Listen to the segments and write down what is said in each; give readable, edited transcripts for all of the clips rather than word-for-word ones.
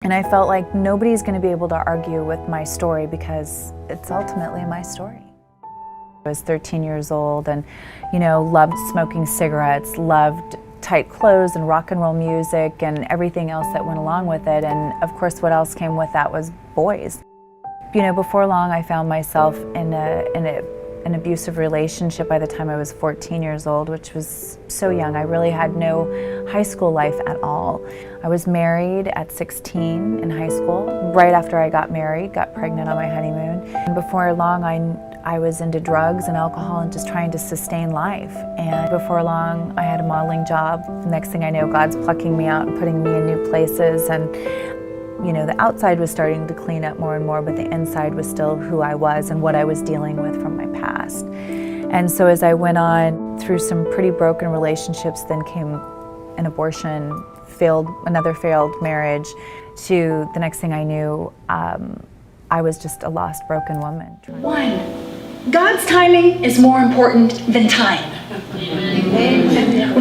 And I felt like nobody's going to be able to argue with my story because it's ultimately my story. I was 13 years old and, loved smoking cigarettes, loved tight clothes and rock and roll music and everything else that went along with it. And of course, what else came with that was boys. Before long, I found myself in an abusive relationship by the time I was 14 years old, which was so young. I really had no high school life at all. I was married at 16 in high school. Right after I got married, got pregnant on my honeymoon. And before long, I was into drugs and alcohol and just trying to sustain life. And before long, I had a modeling job. The next thing I know, God's plucking me out and putting me in new places. And the outside was starting to clean up more and more, but the inside was still who I was and what I was dealing with from my past. And so as I went on through some pretty broken relationships, then came an abortion, another failed marriage, to the next thing I knew, I was just a lost, broken woman. One, God's timing is more important than time.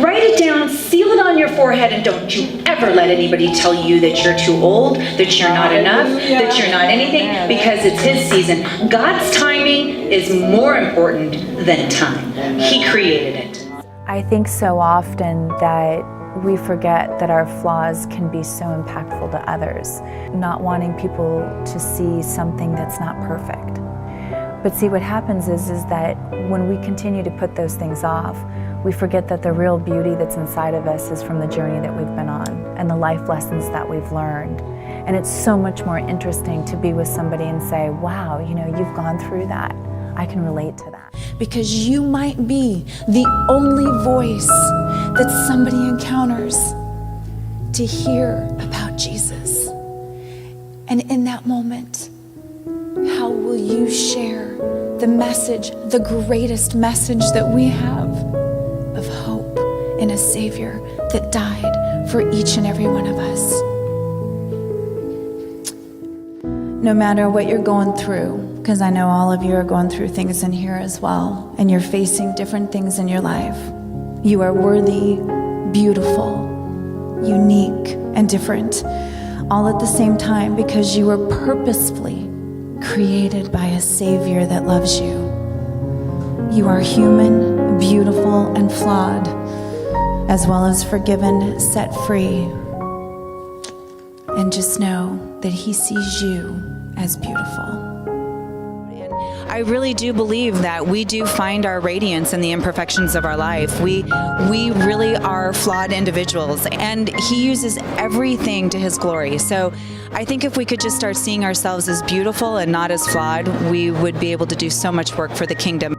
Write it down, seal it on your forehead, and don't you ever let anybody tell you that you're too old, that you're not enough, that you're not anything, because it's His season. God's timing is more important than time. He created it. I think so often that we forget that our flaws can be so impactful to others, not wanting people to see something that's not perfect. But see, what happens is that when we continue to put those things off, we forget that the real beauty that's inside of us is from the journey that we've been on and the life lessons that we've learned. And it's so much more interesting to be with somebody and say, wow, you've gone through that. I can relate to that. Because you might be the only voice that somebody encounters to hear about Jesus. And in that moment, how will you share the message, the greatest message that we have of hope in a Savior that died for each and every one of us? No matter what you're going through, because I know all of you are going through things in here as well, and you're facing different things in your life. You are worthy, beautiful, unique, and different, all at the same time, because you were purposefully created by a Savior that loves you. You are human, beautiful, and flawed, as well as forgiven, set free. And just know that He sees you as beautiful. I really do believe that we do find our radiance in the imperfections of our life. We really are flawed individuals, and He uses everything to His glory. So I think if we could just start seeing ourselves as beautiful and not as flawed, we would be able to do so much work for the kingdom.